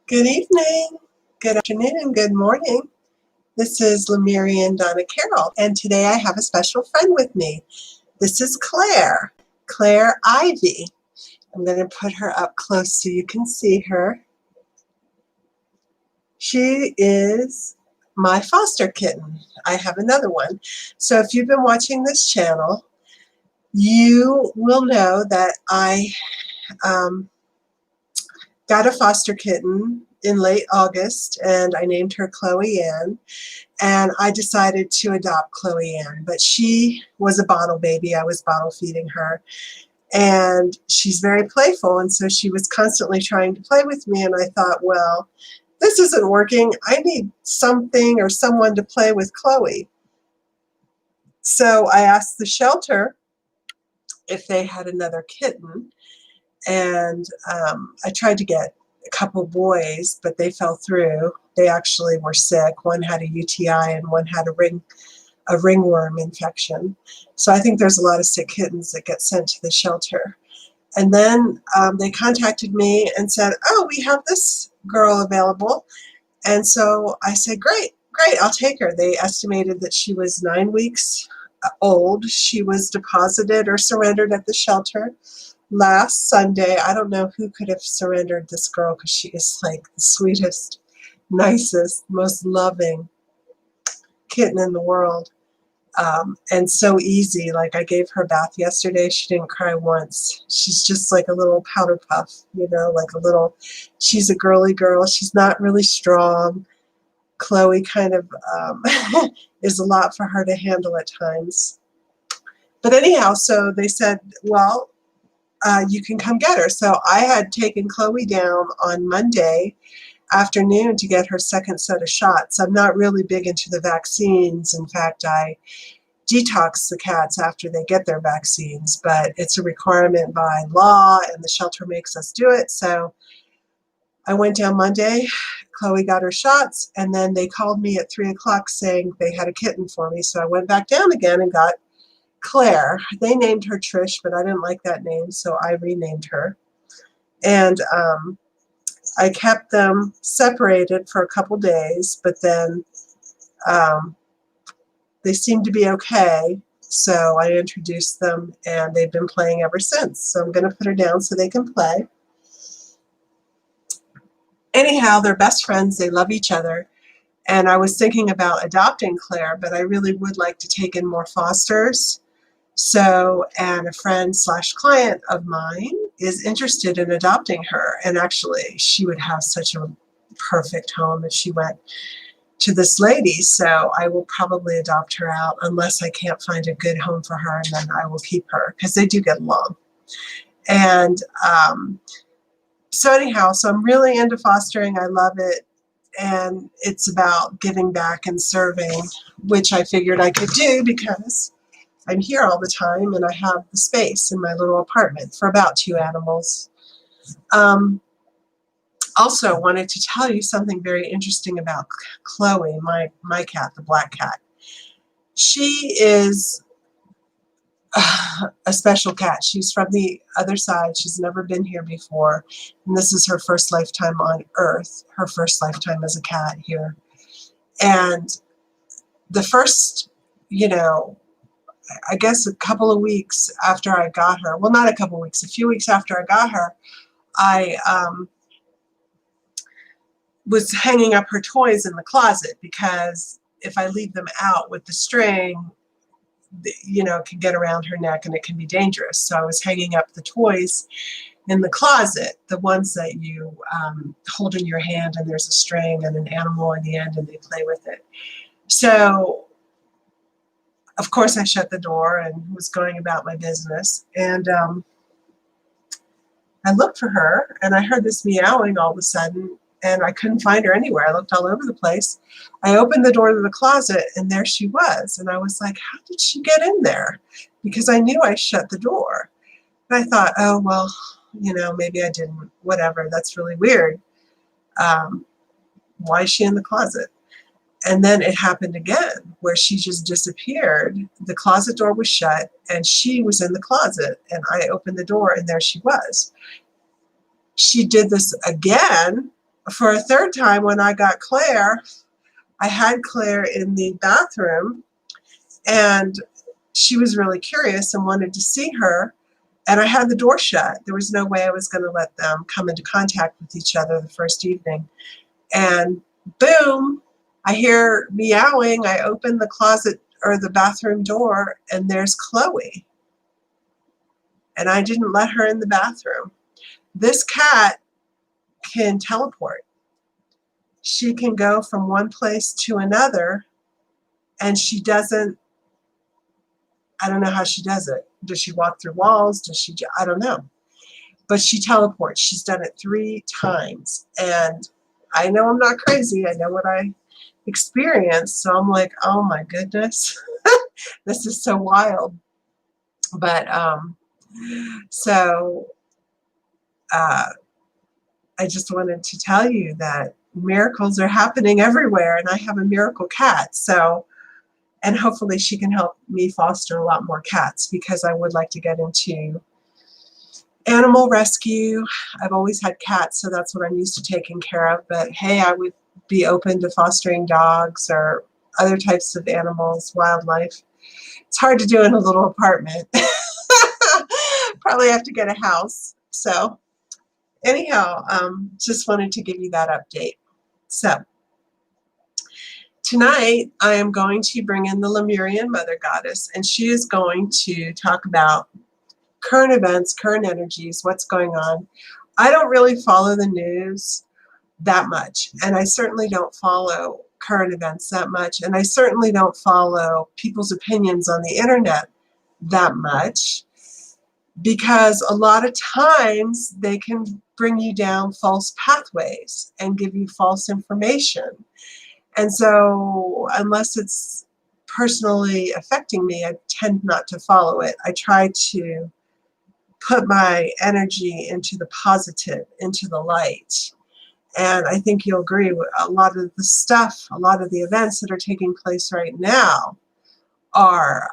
Good evening, good afternoon, good morning. This is Lemurian Donna Carroll, and today I have a special friend with me. This is Claire, Claire Ivy. I'm going to put her up close so you can see her. She is my foster kitten. I have another one. So if you've been watching this channel, you will know that I got a foster kitten in late August, and I named her Chloe Ann. And I decided to adopt Chloe Ann, but she was a bottle baby. I was bottle feeding her, and she's very playful, and so she was constantly trying to play with me, and I thought, well, this isn't working. I need something or someone to play with Chloe. So I asked the shelter if they had another kitten, and I tried to get a couple boys, but they fell through. They actually were sick. One had a UTI and one had a ringworm infection. So I think there's a lot of sick kittens that get sent to the shelter. And then they contacted me and said, oh, we have this girl available. And so I said, great, I'll take her. They estimated that she was 9 weeks old. She was deposited or surrendered at the shelter last Sunday. I don't know who could have surrendered this girl, because she is like the sweetest, nicest, most loving kitten in the world. And so easy. Like, I gave her a bath yesterday. She didn't cry once. She's just like a little powder puff, like a little, she's a girly girl. She's not really strong. Chloe kind of is a lot for her to handle at times. But anyhow, so they said, well, you can come get her. So I had taken Chloe down on Monday afternoon to get her second set of shots. I'm not really big into the vaccines. In fact, I detox the cats after they get their vaccines, but it's a requirement by law and the shelter makes us do it. So I went down Monday, Chloe got her shots, and then they called me at 3 o'clock saying they had a kitten for me. So I went back down again and got Claire. They named her Trish, but I didn't like that name, so I renamed her. And I kept them separated for a couple days, but then they seemed to be okay. So I introduced them, and they've been playing ever since. So I'm going to put her down so they can play. Anyhow, they're best friends. They love each other. And I was thinking about adopting Claire, but I really would like to take in more fosters. So, and a friend/client of mine is interested in adopting her. And actually, she would have such a perfect home if she went to this lady. So I will probably adopt her out unless I can't find a good home for her, and then I will keep her because they do get along. And so anyhow, so I'm really into fostering. I love it. And it's about giving back and serving, which I figured I could do because I'm here all the time and I have the space in my little apartment for about 2 animals. Also wanted to tell you something very interesting about Chloe, my cat, the black cat. She is a special cat. She's from the other side. She's never been here before. And this is her first lifetime on Earth, her first lifetime as a cat here. And the first, I guess a couple of weeks after I got her, well, not a couple of weeks, a few weeks after I got her, I was hanging up her toys in the closet because if I leave them out with the string, it can get around her neck and it can be dangerous. So I was hanging up the toys in the closet, the ones that you hold in your hand and there's a string and an animal in the end and they play with it. So of course I shut the door and was going about my business, and I looked for her and I heard this meowing all of a sudden, and I couldn't find her anywhere. I looked all over the place. I opened the door to the closet and there she was. And I was like, how did she get in there? Because I knew I shut the door. And I thought, oh, well, maybe I didn't, whatever. That's really weird. Why is she in the closet? And then it happened again where she just disappeared. The closet door was shut and she was in the closet, and I opened the door and there she was. She did this again For a third time, when I got Claire, I had Claire in the bathroom, and she was really curious and wanted to see her. And I had the door shut. There was no way I was going to let them come into contact with each other the first evening. And boom, I hear meowing. I open the closet or the bathroom door, and there's Chloe. And I didn't let her in the bathroom. This cat can teleport. She can go from one place to another, and she doesn't, I don't know how she does it. Does she walk through walls? I don't know. But she teleports. She's done it 3 times. And I know I'm not crazy. I know what I experienced. So I'm like, oh my goodness, this is so wild. But so I just wanted to tell you that miracles are happening everywhere, and I have a miracle cat. So, and hopefully she can help me foster a lot more cats, because I would like to get into animal rescue. I've always had cats, so that's what I'm used to taking care of. But hey, I would be open to fostering dogs or other types of animals, wildlife. It's hard to do in a little apartment. Probably have to get a house. So anyhow, just wanted to give you that update. So tonight I am going to bring in the Lemurian Mother Goddess, and she is going to talk about current events, current energies, what's going on. I don't really follow the news that much, and I certainly don't follow current events that much, and I certainly don't follow people's opinions on the internet that much, because a lot of times they can bring you down false pathways and give you false information. And so unless it's personally affecting me, I tend not to follow it. I try to put my energy into the positive, into the light. And I think you'll agree with a lot of the stuff, a lot of the events that are taking place right now are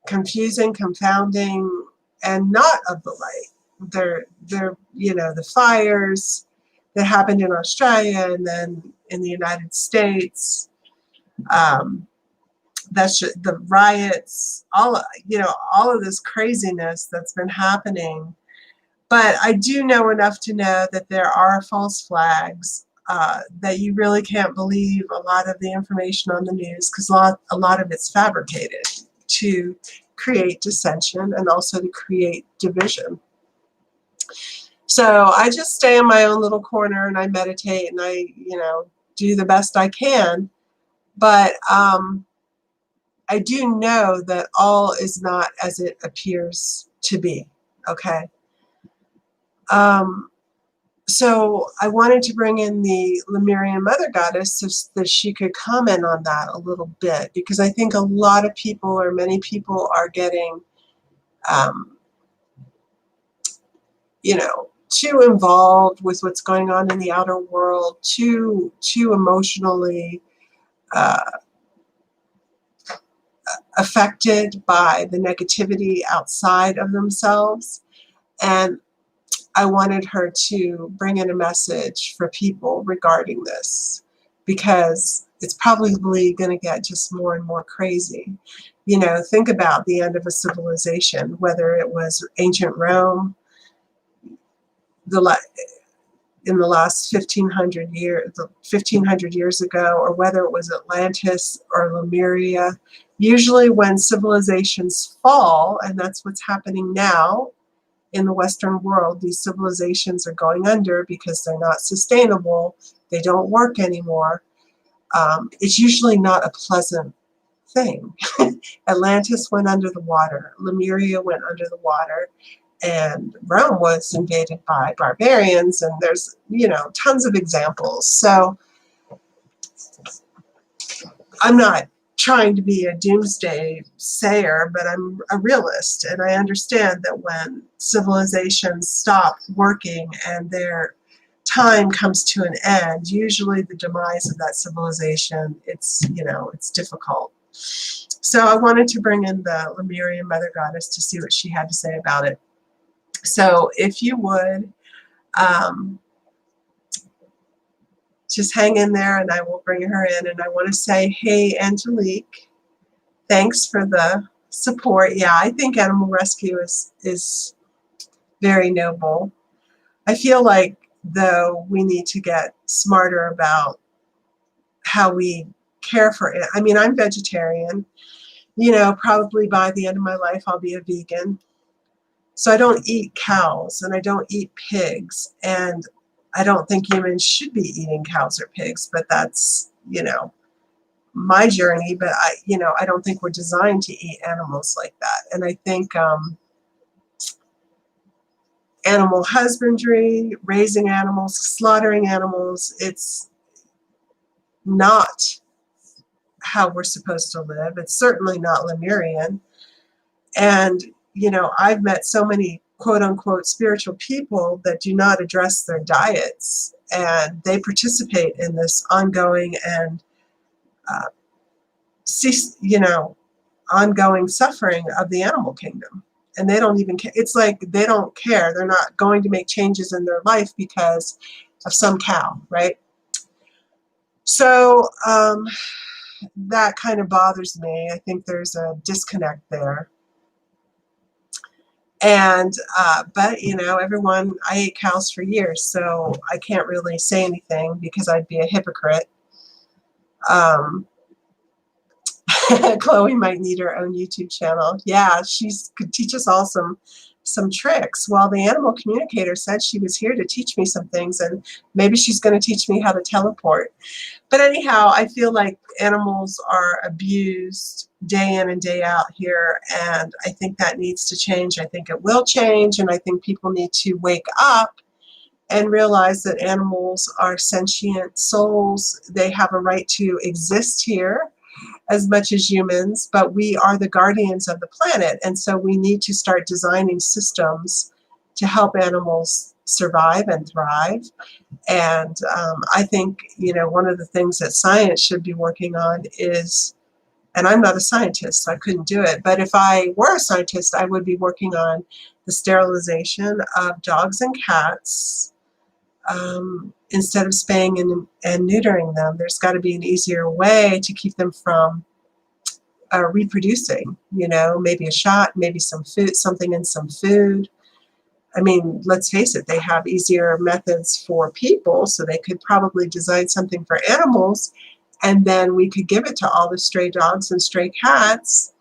confusing, confounding, and not of the light. They're the fires that happened in Australia and then in the United States. That's just, the riots, all of this craziness that's been happening. But I do know enough to know that there are false flags, that you really can't believe a lot of the information on the news, because a lot of it's fabricated to create dissension and also to create division. So I just stay in my own little corner and I meditate and I, do the best I can. But I do know that all is not as it appears to be, okay? So I wanted to bring in the Lemurian Mother Goddess so that she could comment on that a little bit, because I think a lot of people, or many people, are getting, too involved with what's going on in the outer world, too emotionally affected by the negativity outside of themselves. And I wanted her to bring in a message for people regarding this, because it's probably going to get just more and more crazy. Think about the end of a civilization, whether it was ancient Rome, in the last 1500 years ago, or whether it was Atlantis or Lemuria. Usually when civilizations fall, and that's what's happening now in the Western world, these civilizations are going under because they're not sustainable, they don't work anymore. It's usually not a pleasant thing. Atlantis went under the water, Lemuria went under the water, and Rome was invaded by barbarians, and there's, tons of examples. So I'm not trying to be a doomsday sayer, but I'm a realist, and I understand that when civilizations stop working and their time comes to an end, usually the demise of that civilization, it's difficult. So I wanted to bring in the Lemurian Mother Goddess to see what she had to say about it. So if you would, just hang in there and I will bring her in. And I want to say, hey, Angelique, thanks for the support. Yeah, I think animal rescue is very noble. I feel like, though, we need to get smarter about how we care for it. I mean, I'm vegetarian. You know, probably by the end of my life, I'll be a vegan. So I don't eat cows and I don't eat pigs. And I don't think humans should be eating cows or pigs, but that's, you know, my journey. But I don't think we're designed to eat animals like that. And I think animal husbandry, raising animals, slaughtering animals, it's not how we're supposed to live. It's certainly not Lemurian. And, I've met so many quote unquote spiritual people that do not address their diets, and they participate in this ongoing and, uh, ongoing suffering of the animal kingdom. And they don't even care. It's like they don't care. They're not going to make changes in their life because of some cow, right? So that kind of bothers me. I think there's a disconnect there. And, but, everyone, I ate cows for years, so I can't really say anything because I'd be a hypocrite. Um, Chloe might need her own YouTube channel. Yeah, she could teach us all some tricks. Well, the animal communicator said she was here to teach me some things, and maybe she's going to teach me how to teleport. But anyhow, I feel like animals are abused day in and day out here, and I think that needs to change. I think it will change, and I think people need to wake up and realize that animals are sentient souls. They have a right to exist here as much as humans, but we are the guardians of the planet, and so we need to start designing systems to help animals survive and thrive. And I think, one of the things that science should be working on is, and I'm not a scientist, so I couldn't do it, but if I were a scientist, I would be working on the sterilization of dogs and cats. Instead of spaying and neutering them, there's got to be an easier way to keep them from reproducing, maybe a shot, maybe some food, something in some food. I mean, let's face it, they have easier methods for people, so they could probably design something for animals, and then we could give it to all the stray dogs and stray cats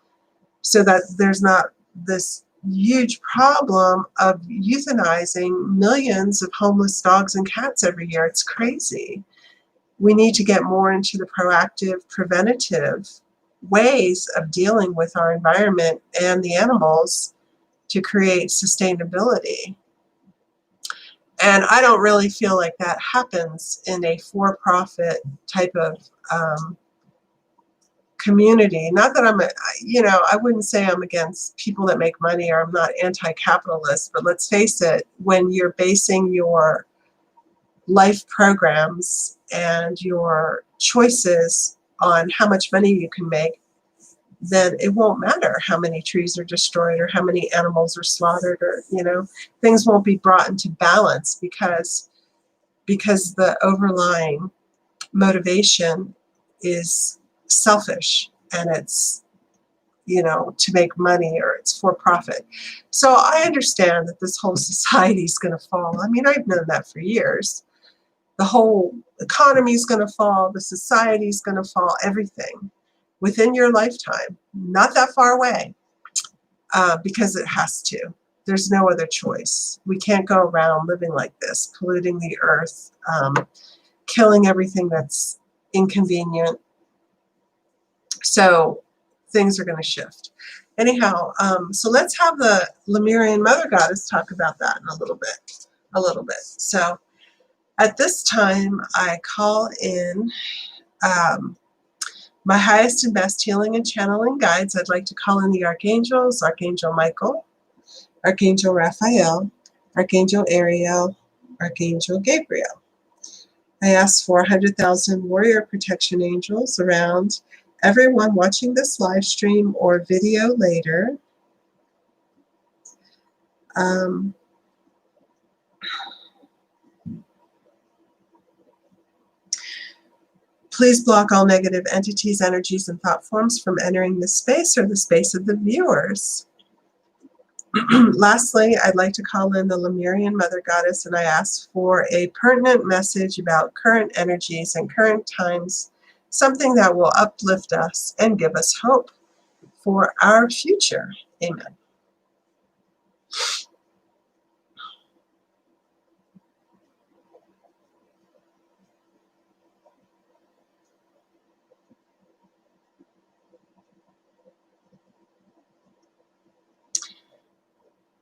so that there's not this huge problem of euthanizing millions of homeless dogs and cats every year. It's crazy. We need to get more into the proactive, preventative ways of dealing with our environment and the animals to create sustainability. And I don't really feel like that happens in a for-profit type of community. Not that I wouldn't say I'm against people that make money, or I'm not anti-capitalist, but let's face it, when you're basing your life programs and your choices on how much money you can make, then it won't matter how many trees are destroyed or how many animals are slaughtered, or, things won't be brought into balance because the overlying motivation is selfish, and it's, to make money, or it's for profit. So I understand that this whole society is going to fall. I mean, I've known that for years. The whole economy is going to fall, the society is going to fall, everything within your lifetime, not that far away, because it has to. There's no other choice. We can't go around living like this, polluting the earth, killing everything that's inconvenient. So things are going to shift. Anyhow, so let's have the Lemurian Mother Goddess talk about that in a little bit. So at this time, I call in my highest and best healing and channeling guides. I'd like to call in the archangels: Archangel Michael, Archangel Raphael, Archangel Ariel, Archangel Gabriel. I ask for 100,000 warrior protection angels around everyone watching this live stream or video later. Please block all negative entities, energies, and thought forms from entering this space or the space of the viewers. Lastly, I'd like to call in the Lemurian Mother Goddess, and I ask for a pertinent message about current energies and current times, something that will uplift us and give us hope for our future. Amen.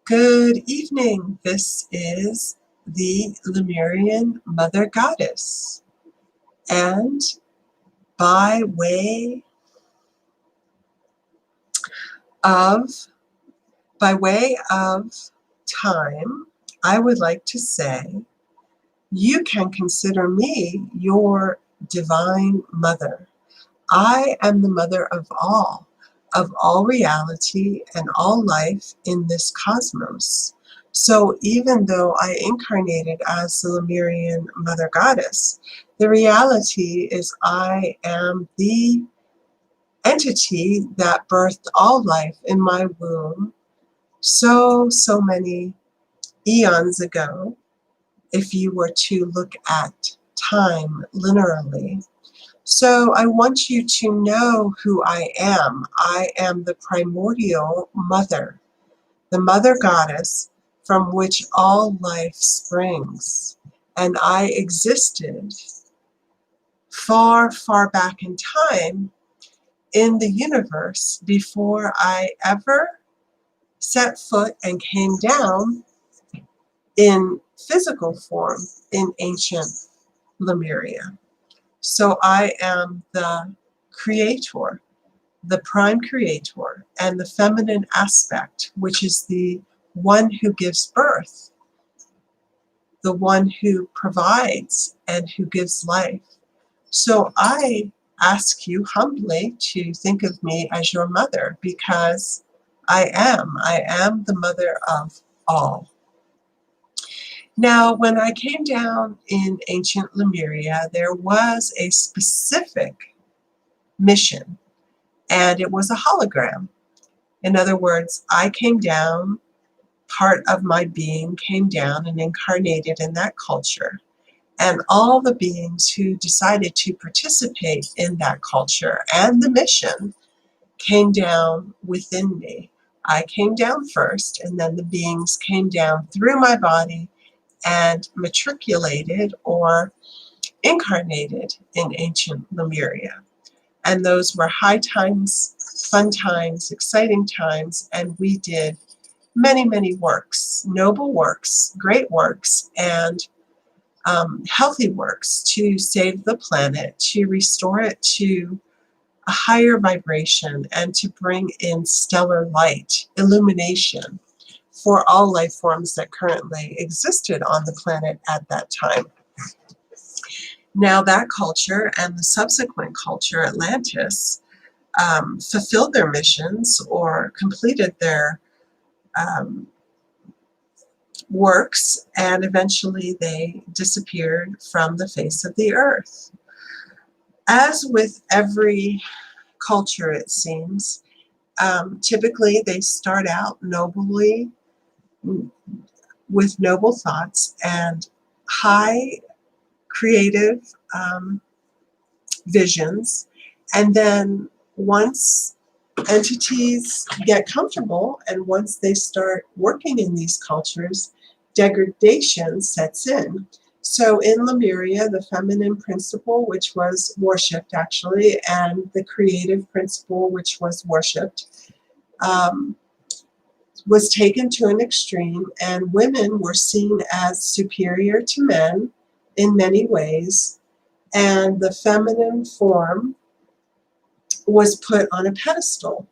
Good evening. This is the Lemurian Mother Goddess. And by way of time, I would like to say, you can consider me your divine mother. I am the mother of all reality and all life in this cosmos. So even though I incarnated as the Lemurian Mother Goddess, the reality is I am the entity that birthed all life in my womb so many eons ago, if you were to look at time linearly. So I want you to know who I am. I am the primordial mother, the mother goddess from which all life springs. And I existed far back in time in the universe before I ever set foot and came down in physical form in ancient Lemuria. So I am the creator, the prime creator, and the feminine aspect, which is the one who gives birth, the one who provides and who gives life. So I ask you humbly to think of me as your mother, because I am the mother of all. Now, when I came down in ancient Lemuria, there was a specific mission, and it was a hologram. In other words, I came down, part of my being came down and incarnated in that culture. And all the beings who decided to participate in that culture and the mission came down within me. I came down first, and then the beings came down through my body and matriculated or incarnated in ancient Lemuria. And those were high times, fun times, exciting times, and we did many works, noble works, great works, and healthy works to save the planet, to restore it to a higher vibration, and to bring in stellar light, illumination for all life forms that currently existed on the planet at that time. Now that culture and the subsequent culture, Atlantis, fulfilled their missions or completed their works, and eventually they disappeared from the face of the earth. As with every culture, it seems, typically they start out nobly, with noble thoughts and high creative visions, and then once entities get comfortable and once they start working in these cultures, degradation sets in. So in Lemuria, the feminine principle, which was worshipped actually, and the creative principle, which was worshipped, was taken to an extreme, and women were seen as superior to men in many ways, and the feminine form was put on a pedestal,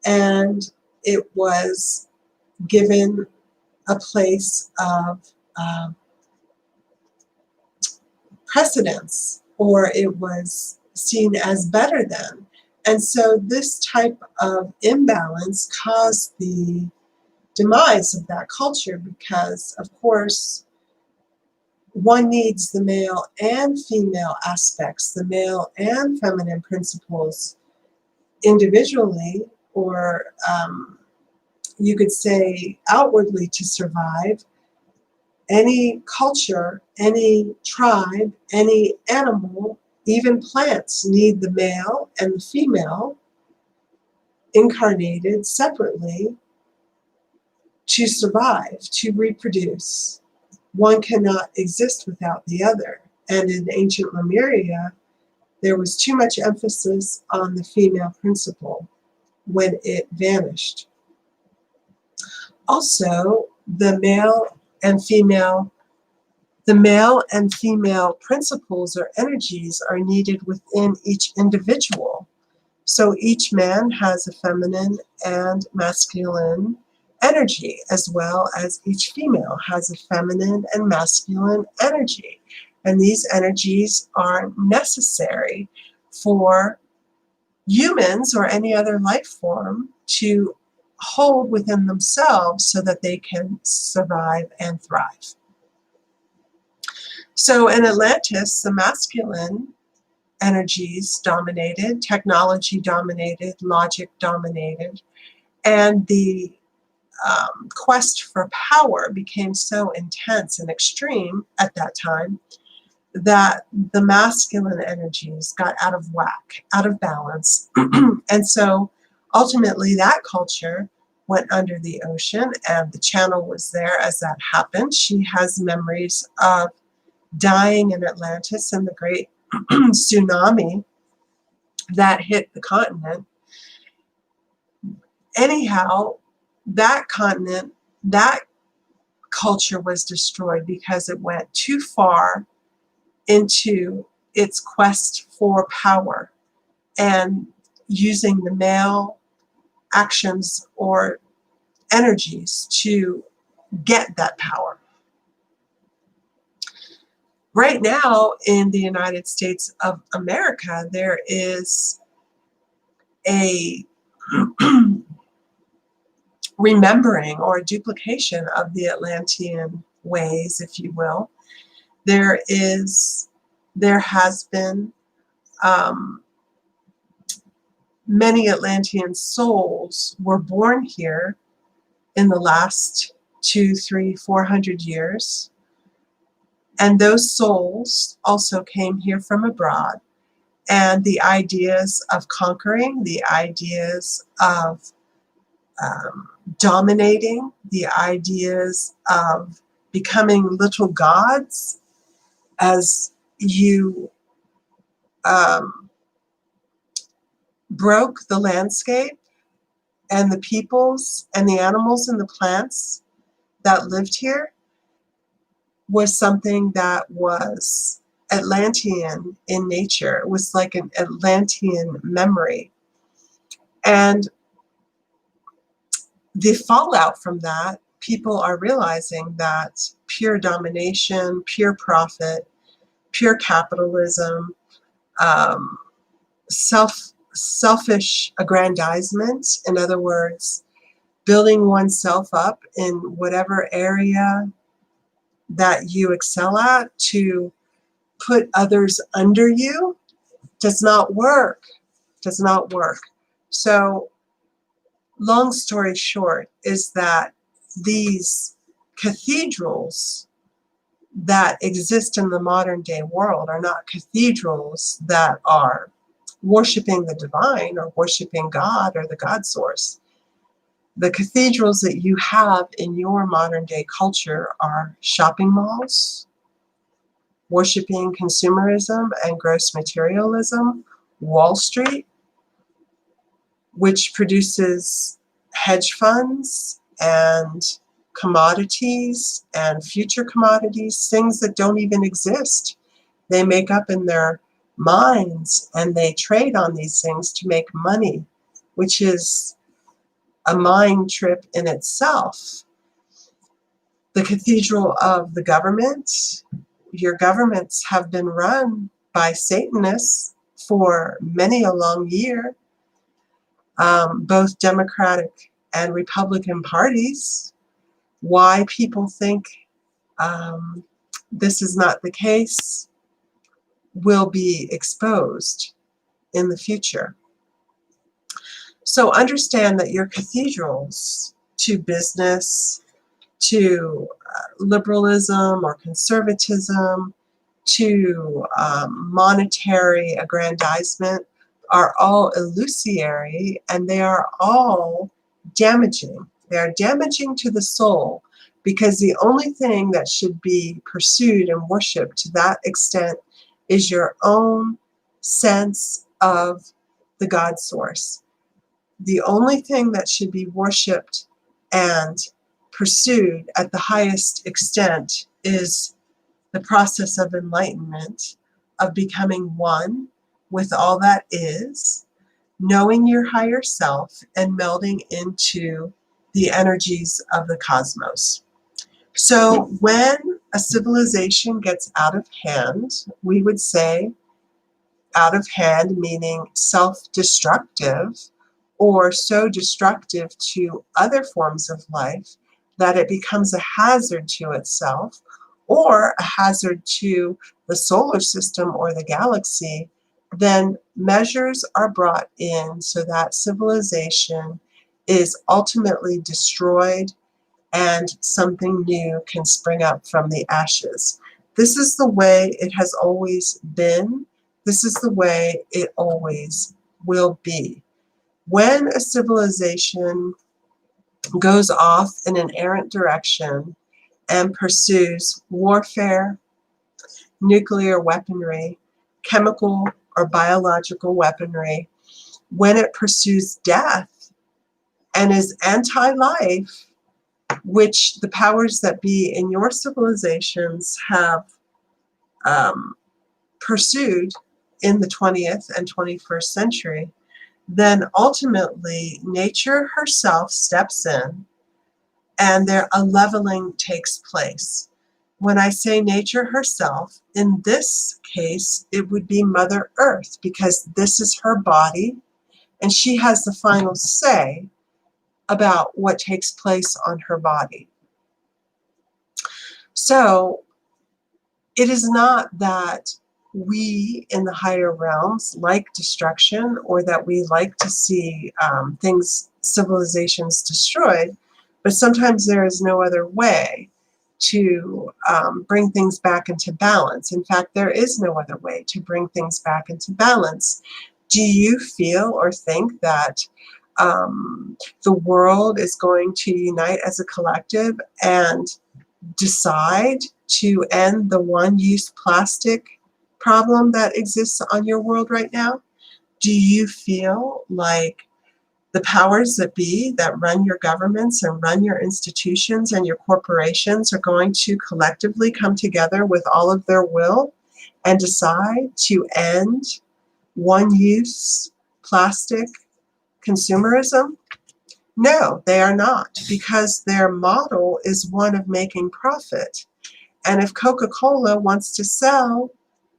and it was given a place of precedence, or it was seen as better than. And so this type of imbalance caused the demise of that culture, because of course one needs the male and female aspects, the male and feminine principles individually, or you could say outwardly, to survive. Any culture, any tribe, any animal, even plants need the male and the female incarnated separately to survive, to reproduce. One cannot exist without the other. And in ancient Lemuria, there was too much emphasis on the female principle when it vanished. Also, the male and female principles or energies are needed within each individual. So each man has a feminine and masculine energy, as well as each female has a feminine and masculine energy. And these energies are necessary for humans or any other life form to hold within themselves so that they can survive and thrive. So in Atlantis, the masculine energies dominated, technology dominated, logic dominated, and the quest for power became so intense and extreme at that time that the masculine energies got out of whack, out of balance. And so ultimately that culture went under the ocean, and the channel was there as that happened. She has memories of dying in Atlantis and the great tsunami that hit the continent. Anyhow, that continent, that culture was destroyed because it went too far into its quest for power and using the male actions or energies to get that power. Right now in the United States of America, there is a remembering or a duplication of the Atlantean ways, if you will. There has been many Atlantean souls were born here in the last 200, 300, 400 years. And those souls also came here from abroad. And the ideas of conquering, the ideas of dominating, the ideas of becoming little gods as you broke the landscape and the peoples and the animals and the plants that lived here, was something that was Atlantean in nature. It was like an Atlantean memory. And the fallout from that, people are realizing that pure domination, pure profit, pure capitalism, selfish aggrandizement, in other words, building oneself up in whatever area that you excel at to put others under you, does not work, does not work. So long story short is that these cathedrals that exist in the modern day world are not cathedrals that are worshiping the divine or worshiping God or the God source. The cathedrals that you have in your modern day culture are shopping malls, worshiping consumerism and gross materialism, Wall Street, which produces hedge funds and commodities and future commodities, things that don't even exist. They make up in their minds and they trade on these things to make money, which is a mind trip in itself. The cathedral of the government, your governments have been run by Satanists for many a long year. Both Democratic and Republican parties. Why people think this is not the case will be exposed in the future. So understand that your cathedrals to business, to liberalism or conservatism, to monetary aggrandizement are all illusory, and they are all damaging. They are damaging to the soul, because the only thing that should be pursued and worshipped to that extent is your own sense of the God source. The only thing that should be worshipped and pursued at the highest extent is the process of enlightenment, of becoming one with all that is, knowing your higher self, and melding into the energies of the cosmos. So when a civilization gets out of hand, we would say out of hand meaning self-destructive, or so destructive to other forms of life that it becomes a hazard to itself, or a hazard to the solar system or the galaxy, then measures are brought in so that civilization is ultimately destroyed and something new can spring up from the ashes. This is the way it has always been. This is the way it always will be. When a civilization goes off in an errant direction and pursues warfare, nuclear weaponry, chemical or biological weaponry, when it pursues death and is anti-life, which the powers that be in your civilizations have pursued in the 20th and 21st century, then ultimately nature herself steps in and a leveling takes place. When I say nature herself, in this case, it would be Mother Earth, because this is her body and she has the final say about what takes place on her body. So it is not that we in the higher realms like destruction, or that we like to see civilizations destroyed, but sometimes there is no other way to bring things back into balance. In fact, there is no other way to bring things back into balance. Do you feel or think that the world is going to unite as a collective and decide to end the one-use plastic problem that exists on your world right now? Do you feel like the powers that be that run your governments and run your institutions and your corporations are going to collectively come together with all of their will and decide to end one-use plastic consumerism? No, they are not, because their model is one of making profit. And if Coca-Cola wants to sell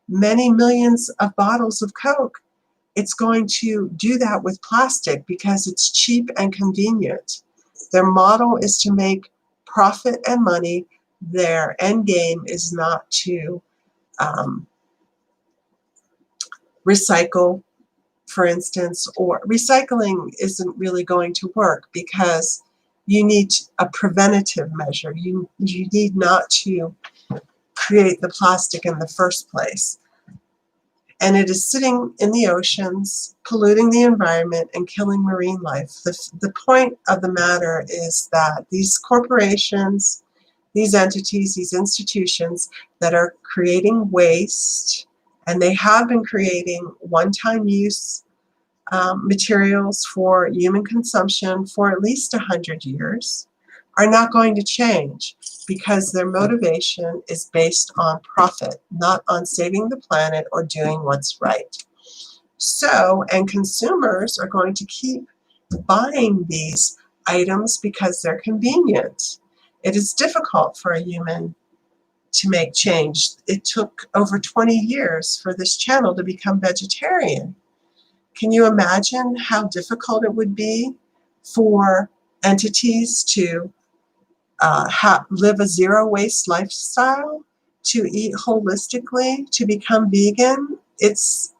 many millions of bottles of Coke, it's going to do that with plastic because it's cheap and convenient. Their model is to make profit and money. Their end game is not to recycle, for instance, or recycling isn't really going to work because you need a preventative measure. You need not to create the plastic in the first place. And it is sitting in the oceans, polluting the environment and killing marine life. The point of the matter is that these corporations, these entities, these institutions that are creating waste, and they have been creating one-time use materials for human consumption for at least 100 years, are not going to change, because their motivation is based on profit, not on saving the planet or doing what's right. So, and consumers are going to keep buying these items because they're convenient. It is difficult for a human to make change. It took over 20 years for this channel to become vegetarian. Can you imagine how difficult it would be for entities to live a zero-waste lifestyle, to eat holistically, to become vegan, it's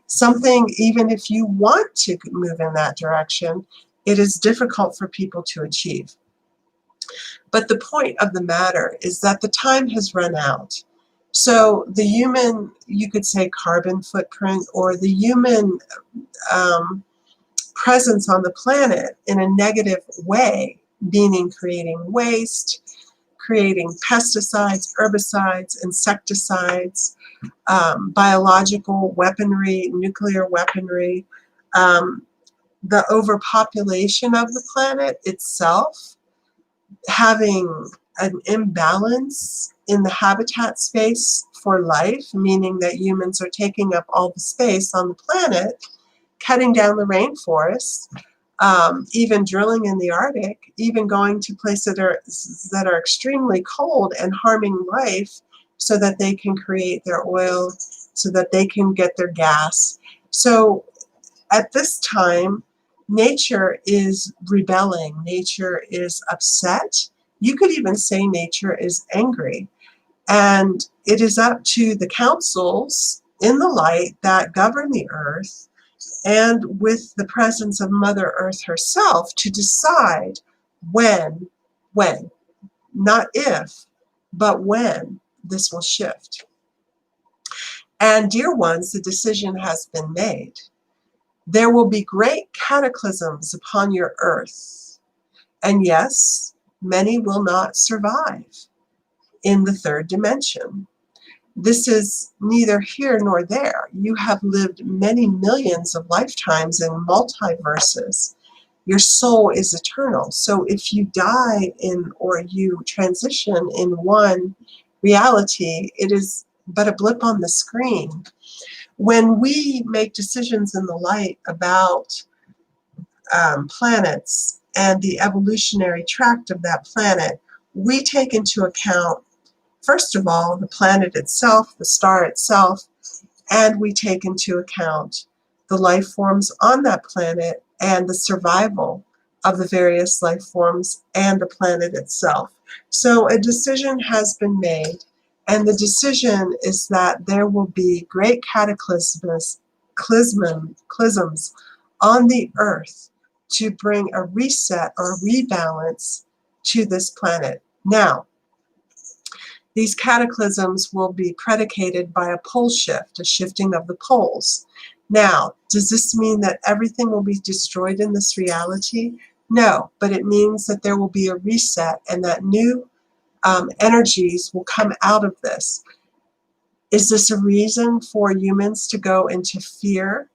something, even if you want to move in that direction, it is difficult for people to achieve. But the point of the matter is that the time has run out. So the human, you could say, carbon footprint, or the human presence on the planet in a negative way, meaning creating waste, creating pesticides, herbicides, insecticides, biological weaponry, nuclear weaponry, the overpopulation of the planet itself, having an imbalance in the habitat space for life, meaning that humans are taking up all the space on the planet, cutting down the rainforests, even drilling in the Arctic, even going to places that are extremely cold and harming life so that they can create their oil, so that they can get their gas. So at this time, nature is rebelling. Nature is upset. You could even say nature is angry. And it is up to the councils in the light that govern the earth, and with the presence of Mother Earth herself, to decide when, not if, but when this will shift. And dear ones, the decision has been made. There will be great cataclysms upon your earth. And yes, many will not survive in the third dimension. This is neither here nor there. You have lived many millions of lifetimes in multiverses. Your soul is eternal. So if you die in, or you transition in one reality, it is but a blip on the screen. When we make decisions in the light about planets and the evolutionary tract of that planet, we take into account, first of all, the planet itself, the star itself, and we take into account the life forms on that planet and the survival of the various life forms and the planet itself. So a decision has been made, and the decision is that there will be great cataclysms on the earth to bring a reset or rebalance to this planet. Now, these cataclysms will be predicated by a pole shift, a shifting of the poles. Now, does this mean that everything will be destroyed in this reality? No, but it means that there will be a reset and that new energies will come out of this. Is this a reason for humans to go into fear?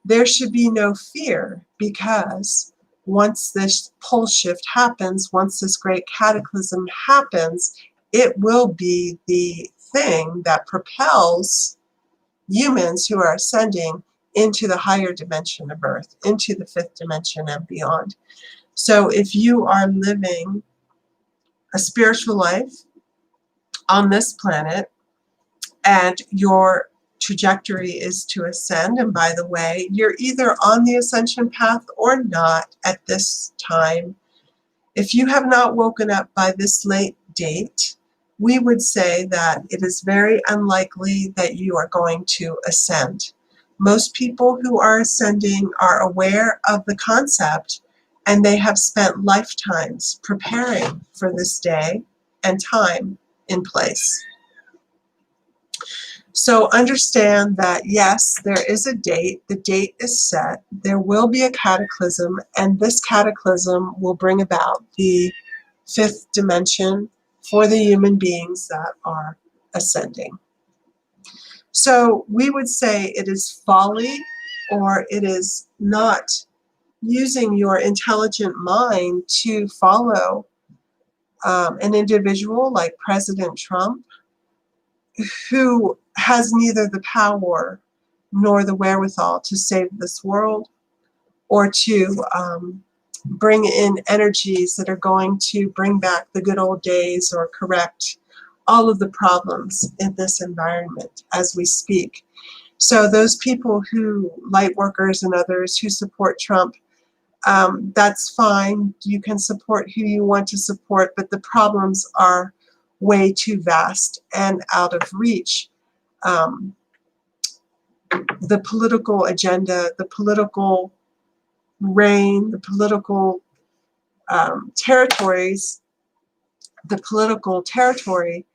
There should be no fear, because once this pole shift happens, once this great cataclysm happens, it will be the thing that propels humans who are ascending into the higher dimension of Earth, into the fifth dimension and beyond. So if you are living a spiritual life on this planet and your trajectory is to ascend, and by the way, you're either on the ascension path or not at this time. If you have not woken up by this late date, we would say that it is very unlikely that you are going to ascend. Most people who are ascending are aware of the concept, and they have spent lifetimes preparing for this day and time in place. So understand that, yes, there is a date. The date is set. There will be a cataclysm, and this cataclysm will bring about the fifth dimension for the human beings that are ascending. So we would say it is folly, or it is not using your intelligent mind to follow an individual like President Trump, who has neither the power nor the wherewithal to save this world, or to bring in energies that are going to bring back the good old days or correct all of the problems in this environment as we speak. So those people who, light workers and others who support Trump, that's fine. You can support who you want to support, but the problems are way too vast and out of reach. The political agenda, the political reign, the political territories, the political territory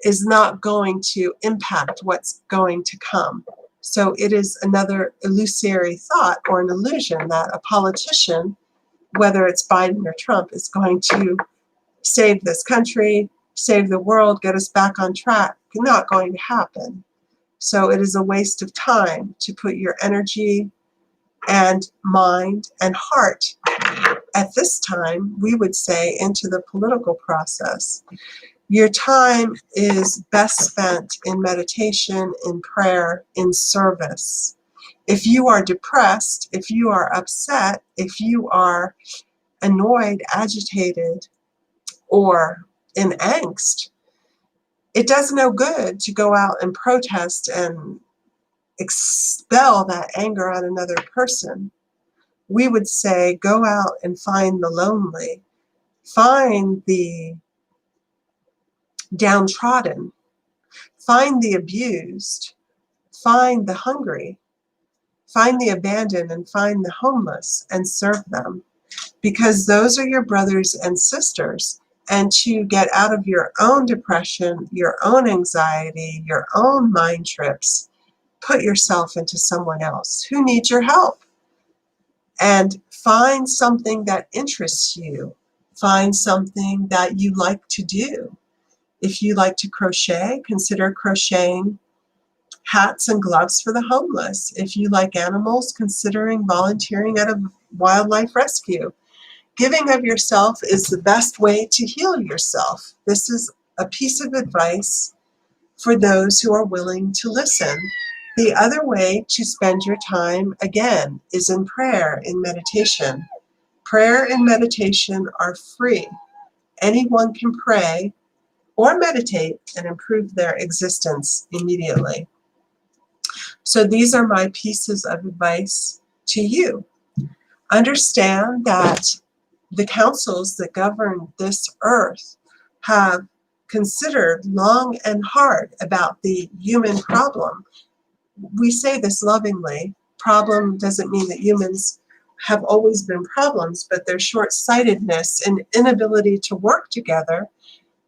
is not going to impact what's going to come. So it is another illusory thought or an illusion that a politician, whether it's Biden or Trump, is going to save this country, save the world, get us back on track. Not going to happen. So it is a waste of time to put your energy and mind and heart at this time, we would say, into the political process. Your time is best spent in meditation, in prayer, in service. If you are depressed, if you are upset, if you are annoyed, agitated, or in angst, it does no good to go out and protest and expel that anger on another person. We would say, go out and find the lonely, find the downtrodden, find the abused, find the hungry, find the abandoned, and find the homeless and serve them, because those are your brothers and sisters. And to get out of your own depression, your own anxiety, your own mind trips, put yourself into someone else who needs your help. And find something that interests you. Find something that you like to do. If you like to crochet, consider crocheting hats and gloves for the homeless. If you like animals, considering volunteering at a wildlife rescue. Giving of yourself is the best way to heal yourself. This is a piece of advice for those who are willing to listen. The other way to spend your time, again, is in prayer, in meditation. Prayer and meditation are free. Anyone can pray or meditate and improve their existence immediately. So these are my pieces of advice to you. Understand that the councils that govern this earth have considered long and hard about the human problem. We say this lovingly. Problem doesn't mean that humans have always been problems, but their short-sightedness and inability to work together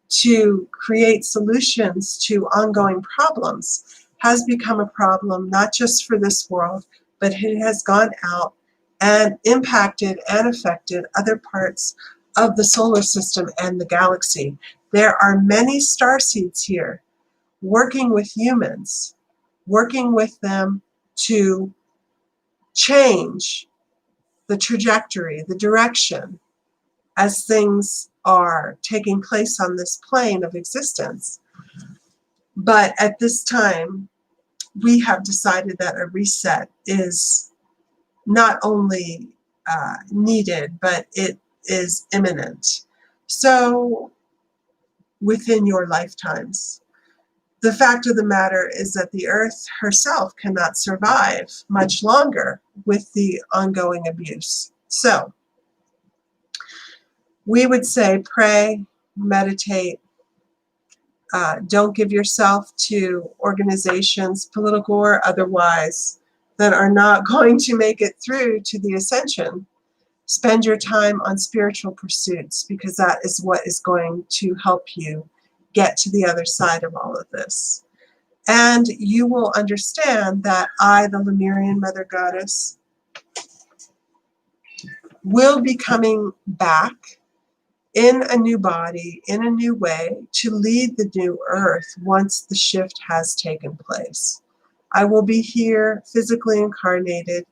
to create solutions to ongoing problems has become a problem, not just for this world, but it has gone out and impacted and affected other parts of the solar system and the galaxy. There are many starseeds here working with humans, working with them to change the trajectory, the direction, as things are taking place on this plane of existence. But at this time, we have decided that a reset is not only needed, but it is imminent. So within your lifetimes. The fact of the matter is that the earth herself cannot survive much longer with the ongoing abuse. So we would say pray, meditate, don't give yourself to organizations, political or otherwise, that are not going to make it through to the ascension. Spend your time on spiritual pursuits, because that is what is going to help you get to the other side of all of this. And you will understand that I, the Lemurian Mother Goddess, will be coming back in a new body, in a new way, to lead the new earth once the shift has taken place. I will be here physically incarnated,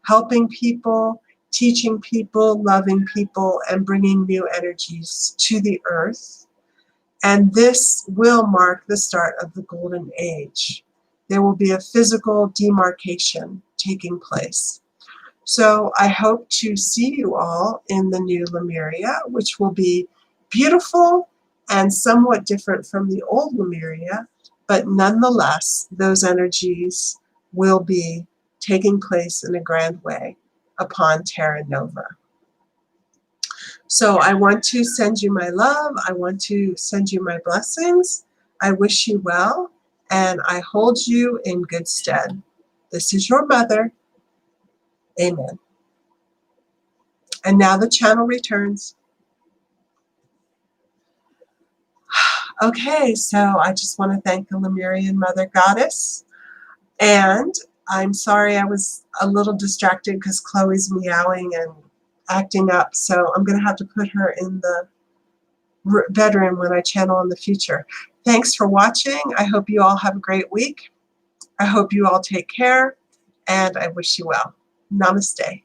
helping people, teaching people, loving people, and bringing new energies to the earth. And this will mark the start of the golden age. There will be a physical demarcation taking place. So I hope to see you all in the new Lemuria, which will be beautiful and somewhat different from the old Lemuria, but nonetheless, those energies will be taking place in a grand way upon Terra Nova. So I want to send you my love. I want to send you my blessings. I wish you well, and I hold you in good stead. This is your mother. Amen. And now the channel returns. Okay, so I just want to thank the Lemurian Mother Goddess. And I'm sorry I was a little distracted because Chloe's meowing and acting up. So I'm going to have to put her in the bedroom when I channel in the future. Thanks for watching. I hope you all have a great week. I hope you all take care, and I wish you well. Namaste.